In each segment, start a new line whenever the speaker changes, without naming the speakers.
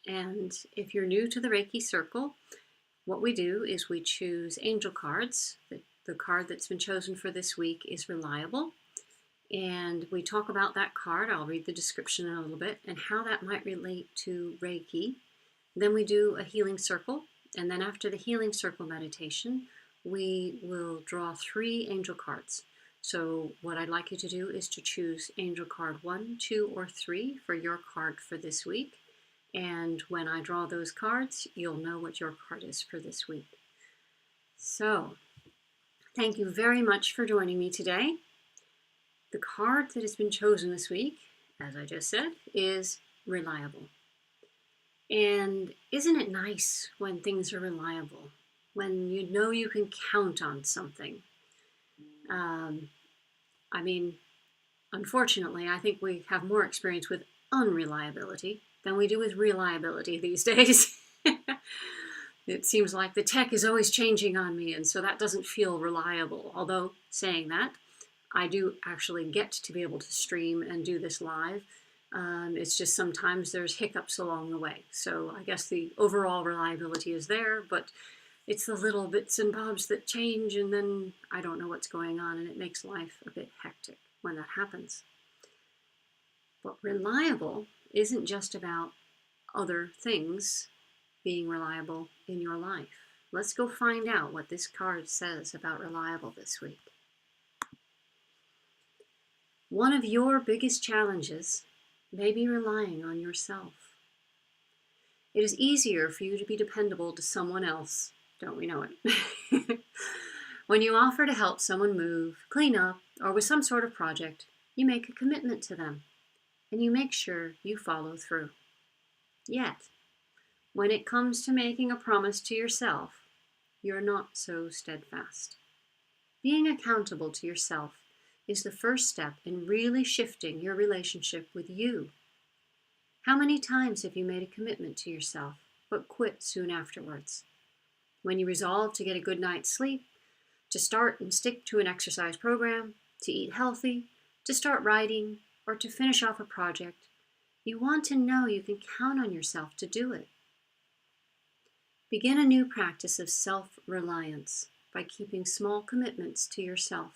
And if you're new to the Reiki Circle, what we do is we choose angel cards. The card that's been chosen for this week is Reliable. And we talk about that card. I'll read the description in a little bit and how that might relate to Reiki. Then we do a healing circle. And then after the healing circle meditation, we will draw 3 angel cards. So what I'd like you to do is to choose angel card 1, 2, or 3 for your card for this week. And when I draw those cards, you'll know what your card is for this week. So, thank you very much for joining me today. The card that has been chosen this week, as I just said, is Reliable. And isn't it nice when things are reliable? When you know you can count on something? Unfortunately, I think we have more experience with unreliability than we do with reliability these days. It seems like the tech is always changing on me, and so that doesn't feel reliable. Although, saying that, I do actually get to be able to stream and do this live. It's just sometimes there's hiccups along the way. So I guess the overall reliability is there, but it's the little bits and bobs that change, and then I don't know what's going on, and it makes life a bit hectic when that happens. But reliable isn't just about other things being reliable in your life. Let's go find out what this card says about reliable this week. One of your biggest challenges may be relying on yourself. It is easier for you to be dependable to someone else, don't we know it? When you offer to help someone move, clean up, or with some sort of project, you make a commitment to them, and you make sure you follow through. Yet, when it comes to making a promise to yourself, you're not so steadfast. Being accountable to yourself is the first step in really shifting your relationship with you. How many times have you made a commitment to yourself, but quit soon afterwards? When you resolve to get a good night's sleep, to start and stick to an exercise program, to eat healthy, to start writing, or to finish off a project, you want to know you can count on yourself to do it. Begin a new practice of self-reliance by keeping small commitments to yourself.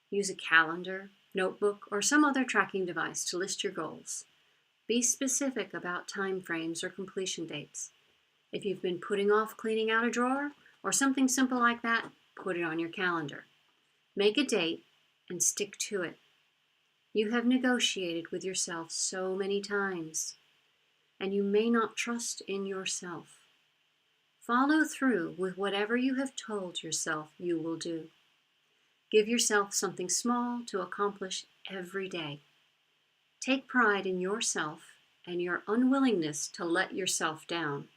Use a calendar, notebook, or some other tracking device to list your goals. Be specific about time frames or completion dates. If you've been putting off cleaning out a drawer or something simple like that, put it on your calendar. Make a date and stick to it. You have negotiated with yourself so many times, and you may not trust in yourself. Follow through with whatever you have told yourself you will do. Give yourself something small to accomplish every day. Take pride in yourself and your unwillingness to let yourself down.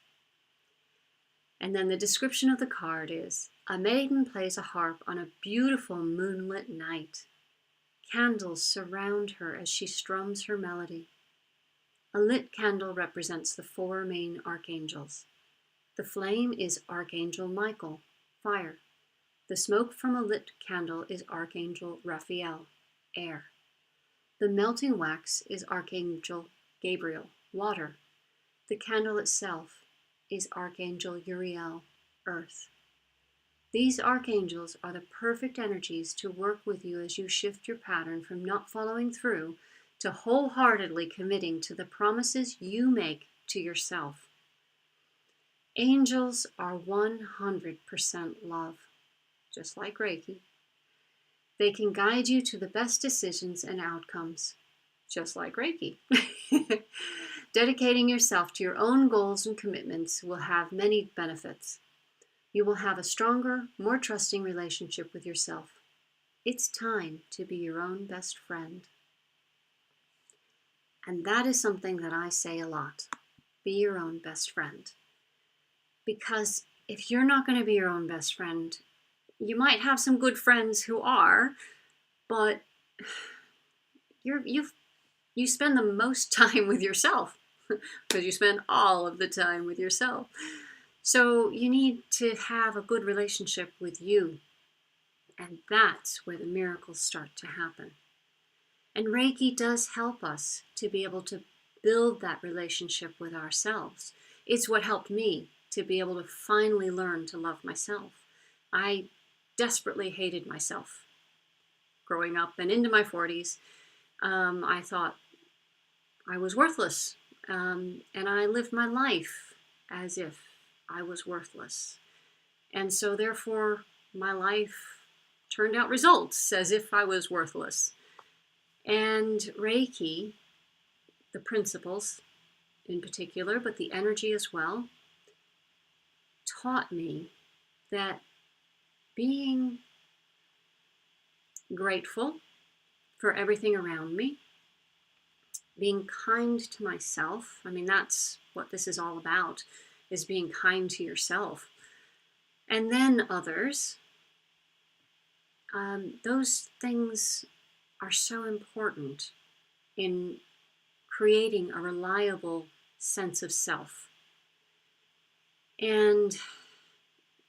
And then the description of the card is, a maiden plays a harp on a beautiful moonlit night. Candles surround her as she strums her melody. A lit candle represents the 4 main archangels. The flame is Archangel Michael, fire. The smoke from a lit candle is Archangel Raphael, air. The melting wax is Archangel Gabriel, water. The candle itself is Archangel Uriel, earth. These archangels are the perfect energies to work with you as you shift your pattern from not following through to wholeheartedly committing to the promises you make to yourself. Angels are 100% love, just like Reiki. They can guide you to the best decisions and outcomes, just like Reiki. Dedicating yourself to your own goals and commitments will have many benefits. You will have a stronger, more trusting relationship with yourself. It's time to be your own best friend. And that is something that I say a lot. Be your own best friend. Because if you're not going to be your own best friend, you might have some good friends who are, but you spend the most time with yourself because you spend all of the time with yourself. So you need to have a good relationship with you, and that's where the miracles start to happen. And Reiki does help us to be able to build that relationship with ourselves. It's what helped me to be able to finally learn to love myself. I desperately hated myself growing up and into my 40s. I thought I was worthless, and I lived my life as if I was worthless. And so therefore, my life turned out results as if I was worthless. And Reiki, the principles in particular, but the energy as well, taught me that being grateful for everything around me, being kind to myself, I mean, that's what this is all about, is being kind to yourself. And then others, those things are so important in creating a reliable sense of self. And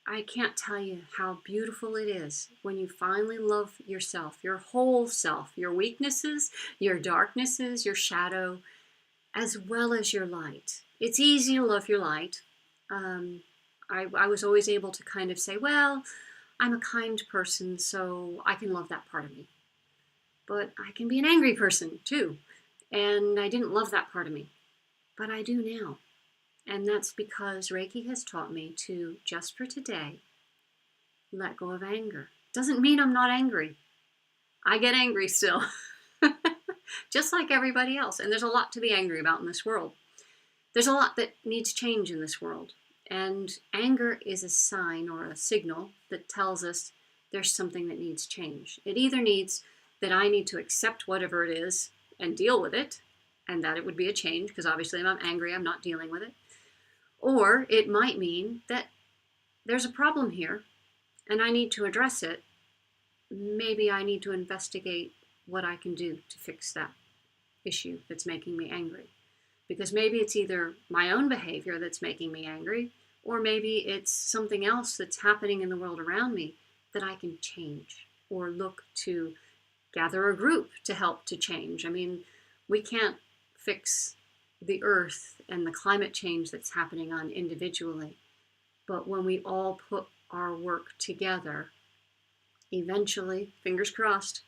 I can't tell you how beautiful it is when you finally love yourself, your whole self, your weaknesses, your darknesses, your shadow, as well as your light. It's easy to love your light. I was always able to kind of say, well, I'm a kind person, so I can love that part of me. But I can be an angry person too. And I didn't love that part of me. But I do now. And that's because Reiki has taught me to, just for today, let go of anger. Doesn't mean I'm not angry. I get angry still. Just like everybody else. And there's a lot to be angry about in this world. There's a lot that needs change in this world. And anger is a sign or a signal that tells us there's something that needs change. It either needs that I need to accept whatever it is and deal with it, and that it would be a change, because obviously if I'm angry, I'm not dealing with it. Or it might mean that there's a problem here and I need to address it. Maybe I need to investigate what I can do to fix that issue that's making me angry. Because maybe it's either my own behavior that's making me angry, or maybe it's something else that's happening in the world around me that I can change or look to gather a group to help to change. I mean, we can't fix the earth and the climate change that's happening on individually. But when we all put our work together, eventually, fingers crossed,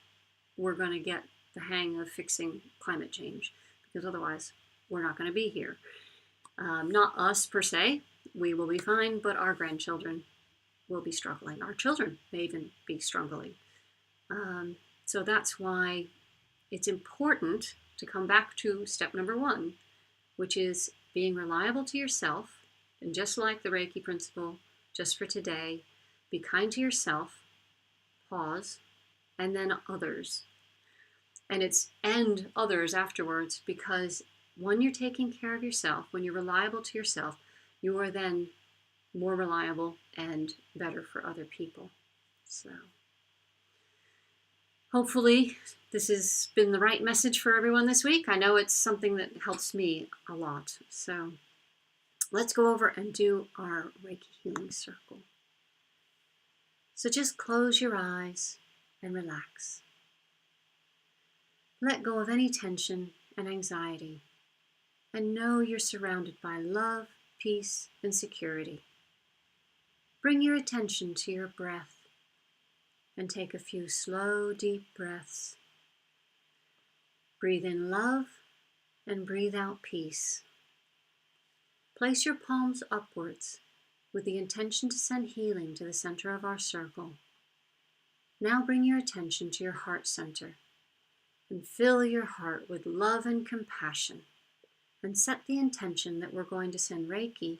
we're going to get the hang of fixing climate change, because otherwise we're not going to be here. Not us per se, we will be fine, but our grandchildren will be struggling. Our children may even be struggling. So that's why it's important to come back to step number 1, which is being reliable to yourself. And just like the Reiki principle, just for today, be kind to yourself, pause, and then others. And it's and others afterwards, because when you're taking care of yourself, when you're reliable to yourself, you are then more reliable and better for other people. So hopefully this has been the right message for everyone this week. I know it's something that helps me a lot. So let's go over and do our Reiki Healing Circle. So just close your eyes and relax. Let go of any tension and anxiety, and know you're surrounded by love, peace, and security. Bring your attention to your breath and take a few slow, deep breaths. Breathe in love and breathe out peace. Place your palms upwards with the intention to send healing to the center of our circle. Now bring your attention to your heart center and fill your heart with love and compassion, and set the intention that we're going to send Reiki,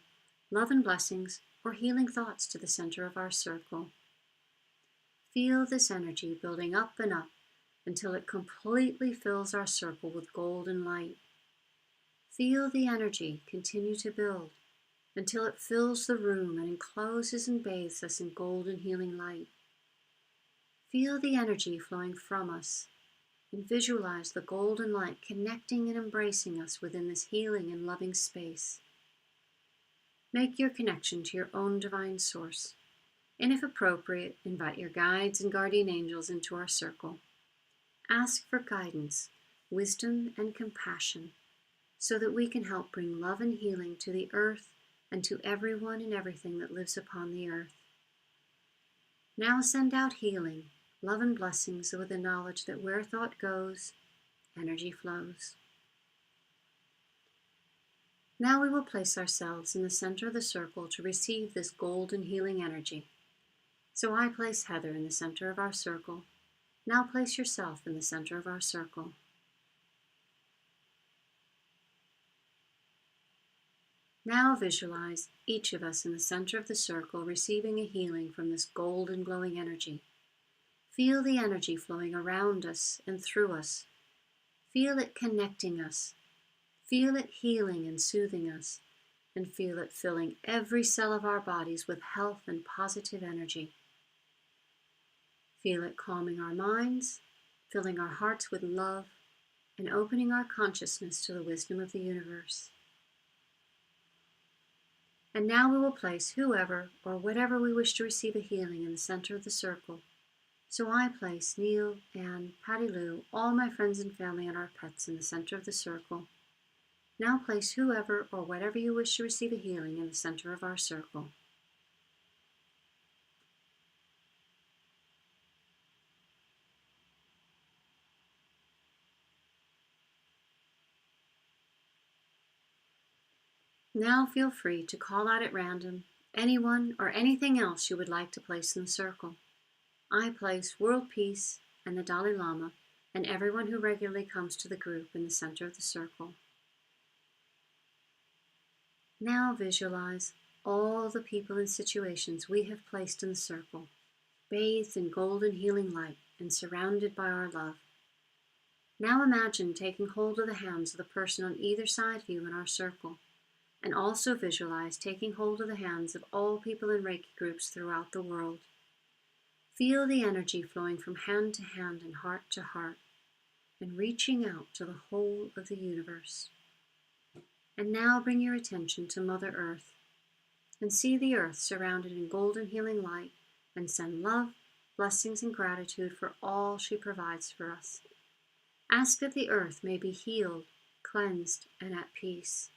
love and blessings, or healing thoughts to the center of our circle. Feel this energy building up and up until it completely fills our circle with golden light. Feel the energy continue to build until it fills the room and encloses and bathes us in golden healing light. Feel the energy flowing from us and visualize the golden light connecting and embracing us within this healing and loving space. Make your connection to your own divine source, and if appropriate, invite your guides and guardian angels into our circle. Ask for guidance, wisdom, and compassion, so that we can help bring love and healing to the earth and to everyone and everything that lives upon the earth. Now send out healing, love and blessings with the knowledge that where thought goes, energy flows. Now we will place ourselves in the center of the circle to receive this golden healing energy. So I place Heather in the center of our circle. Now place yourself in the center of our circle. Now visualize each of us in the center of the circle receiving a healing from this golden glowing energy. Feel the energy flowing around us and through us. Feel it connecting us. Feel it healing and soothing us. And feel it filling every cell of our bodies with health and positive energy. Feel it calming our minds, filling our hearts with love, and opening our consciousness to the wisdom of the universe. And now we will place whoever or whatever we wish to receive a healing in the center of the circle. So I place Neil, Anne, Patty Lou, all my friends and family and our pets in the center of the circle. Now place whoever or whatever you wish to receive a healing in the center of our circle. Now feel free to call out at random anyone or anything else you would like to place in the circle. I place world peace and the Dalai Lama and everyone who regularly comes to the group in the center of the circle. Now visualize all the people and situations we have placed in the circle, bathed in golden healing light and surrounded by our love. Now imagine taking hold of the hands of the person on either side of you in our circle. And also visualize taking hold of the hands of all people in Reiki groups throughout the world. Feel the energy flowing from hand to hand and heart to heart, and reaching out to the whole of the universe. And now bring your attention to Mother Earth, and see the earth surrounded in golden healing light, and send love, blessings, and gratitude for all she provides for us. Ask that the earth may be healed, cleansed, and at peace.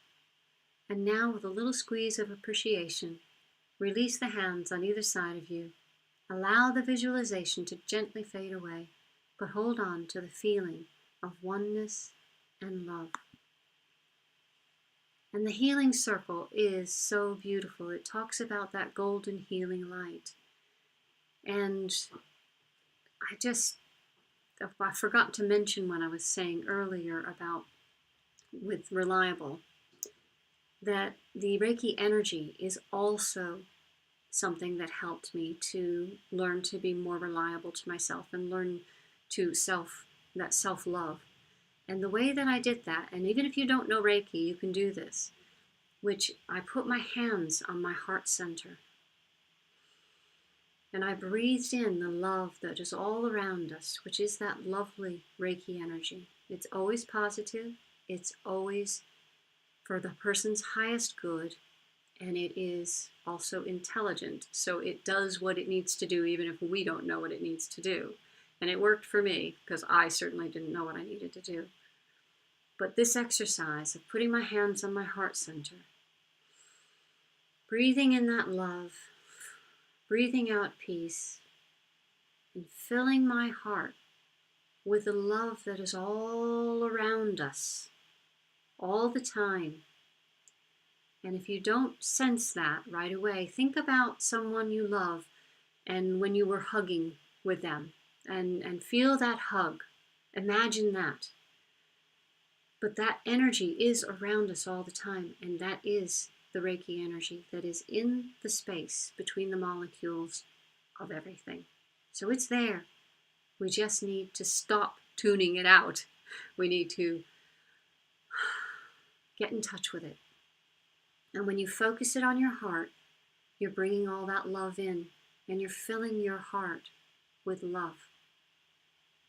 And now, with a little squeeze of appreciation, release the hands on either side of you. Allow the visualization to gently fade away, but hold on to the feeling of oneness and love. And the healing circle is so beautiful. It talks about that golden healing light. And I forgot to mention when I was saying earlier about with reliable, that the Reiki energy is also something that helped me to learn to be more reliable to myself and learn to self-love. And the way that I did that, and even if you don't know Reiki, you can do this, which I put my hands on my heart center. And I breathed in the love that is all around us, which is that lovely Reiki energy. It's always positive. It's always for the person's highest good, and it is also intelligent, so it does what it needs to do even if we don't know what it needs to do. And it worked for me because I certainly didn't know what I needed to do. But this exercise of putting my hands on my heart center, breathing in that love, breathing out peace, and filling my heart with the love that is all around us all the time. And if you don't sense that right away, think about someone you love and when you were hugging with them and feel that hug. Imagine that. But that energy is around us all the time, and that is the Reiki energy that is in the space between the molecules of everything. So it's there. We just need to stop tuning it out. We need to get in touch with it. And when you focus it on your heart, you're bringing all that love in, and you're filling your heart with love.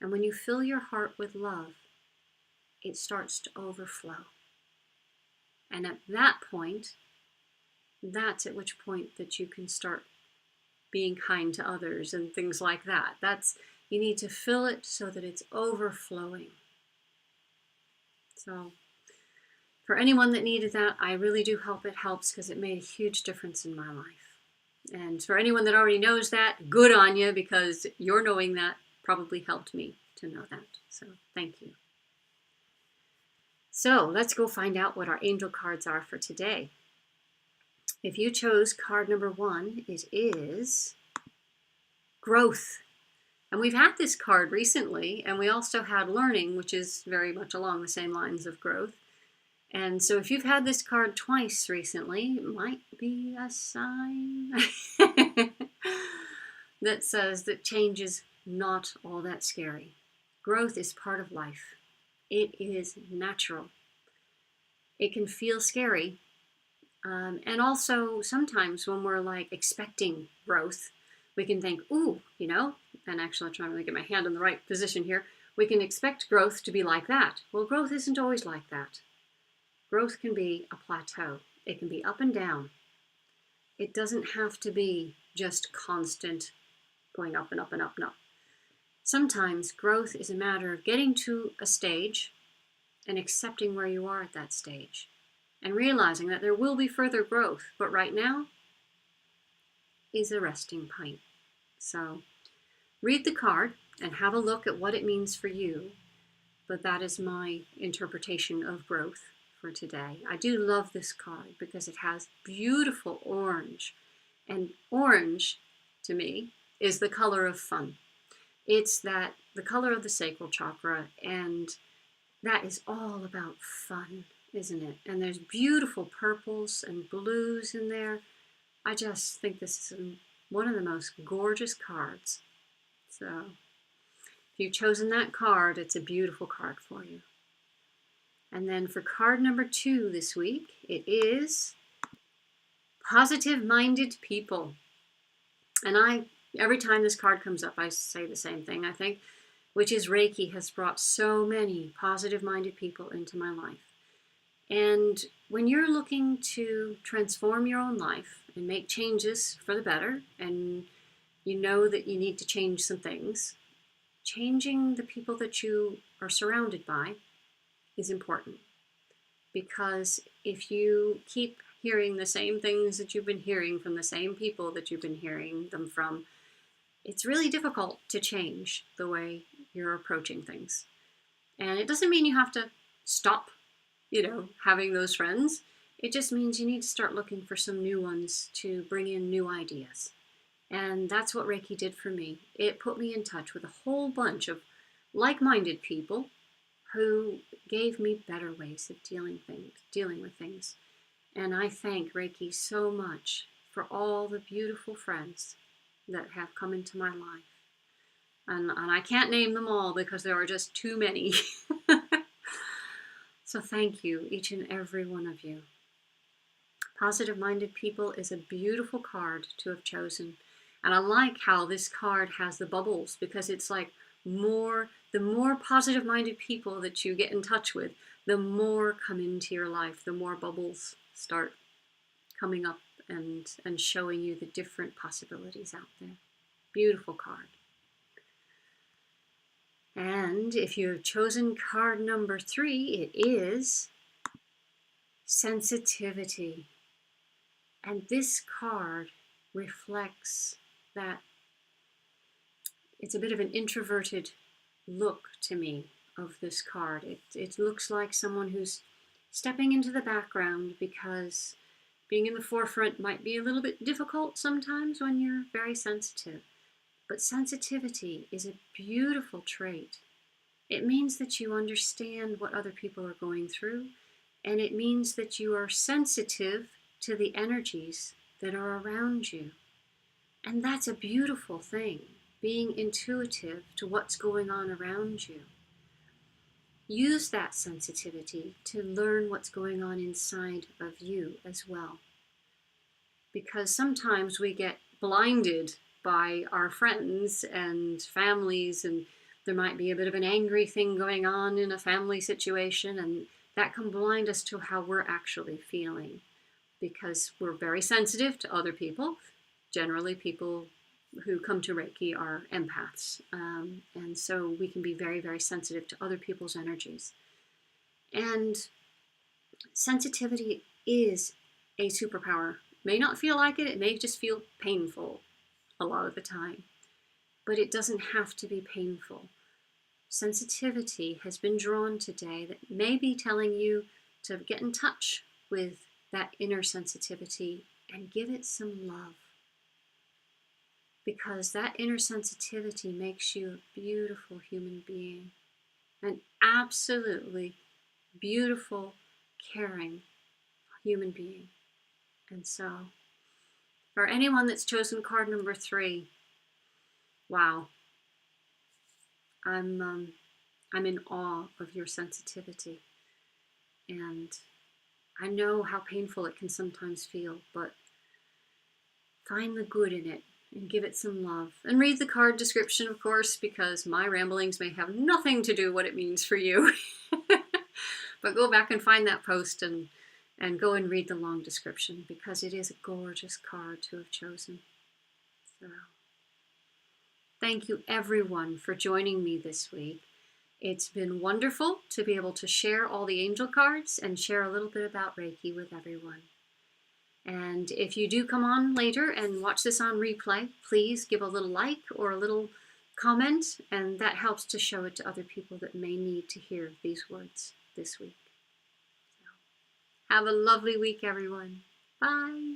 And when you fill your heart with love, it starts to overflow. And at that point, that's at which point that you can start being kind to others and things like that. You need to fill it so that it's overflowing. So For anyone that needed that, I really do hope it helps, because it made a huge difference in my life. And for anyone that already knows that, good on you, because your knowing that probably helped me to know that. So thank you. So let's go find out what our angel cards are for today. If you chose card number 1, it is growth. And we've had this card recently, and we also had learning, which is very much along the same lines of growth. And so if you've had this card twice recently, it might be a sign that says that change is not all that scary. Growth is part of life. It is natural. It can feel scary. And also sometimes when we're like expecting growth, we can think, ooh, and actually I'm trying to get my hand in the right position here. We can expect growth to be like that. Well, growth isn't always like that. Growth can be a plateau. It can be up and down. It doesn't have to be just constant going up and up and up and up. Sometimes growth is a matter of getting to a stage and accepting where you are at that stage and realizing that there will be further growth, but right now is a resting point. So read the card and have a look at what it means for you, but that is my interpretation of growth for today. I do love this card because it has beautiful orange, and orange to me is the color of fun. It's the color of the sacral chakra, and that is all about fun, isn't it? And there's beautiful purples and blues in there. I just think this is one of the most gorgeous cards. So if you've chosen that card, it's a beautiful card for you. And then for card number 2 this week, it is positive-minded people. And every time this card comes up, I say the same thing, I think, which is Reiki has brought so many positive-minded people into my life. And when you're looking to transform your own life and make changes for the better, and you know that you need to change some things, changing the people that you are surrounded by is important. Because if you keep hearing the same things that you've been hearing from the same people that you've been hearing them from, it's really difficult to change the way you're approaching things. And it doesn't mean you have to stop, having those friends. It just means you need to start looking for some new ones to bring in new ideas. And that's what Reiki did for me. It put me in touch with a whole bunch of like-minded people who gave me better ways of dealing with things. And I thank Reiki so much for all the beautiful friends that have come into my life. And I can't name them all because there are just too many. So thank you, each and every one of you. Positive-minded people is a beautiful card to have chosen. And I like how this card has the bubbles, because it's like the more positive-minded people that you get in touch with, the more come into your life, the more bubbles start coming up and showing you the different possibilities out there. Beautiful card. And if you've chosen card number 3, it is sensitivity. And this card reflects that it's a bit of an introverted look to me of this card. It looks like someone who's stepping into the background, because being in the forefront might be a little bit difficult sometimes when you're very sensitive. But sensitivity is a beautiful trait. It means that you understand what other people are going through, and it means that you are sensitive to the energies that are around you. And that's a beautiful thing, being intuitive to what's going on around you. Use that sensitivity to learn what's going on inside of you as well. Because sometimes we get blinded by our friends and families, and there might be a bit of an angry thing going on in a family situation, and that can blind us to how we're actually feeling, because we're very sensitive to other people. Generally, people who come to Reiki are empaths, and so we can be very, very sensitive to other people's energies. And Sensitivity is a superpower. May not feel like it, it may just feel painful a lot of the time, but it doesn't have to be painful. Sensitivity has been drawn today that may be telling you to get in touch with that inner sensitivity and give it some love. Because that inner sensitivity makes you a beautiful human being, an absolutely beautiful, caring human being. And so, for anyone that's chosen card number 3, wow, I'm in awe of your sensitivity. And I know how painful it can sometimes feel, but find the good in it and give it some love. And read the card description, of course, because my ramblings may have nothing to do with what it means for you. But go back and find that post and go and read the long description, because it is a gorgeous card to have chosen. So, thank you everyone for joining me this week. It's been wonderful to be able to share all the angel cards and share a little bit about Reiki with everyone. And if you do come on later and watch this on replay, please give a little like or a little comment, and that helps to show it to other people that may need to hear these words this week. So, have a lovely week, everyone. Bye.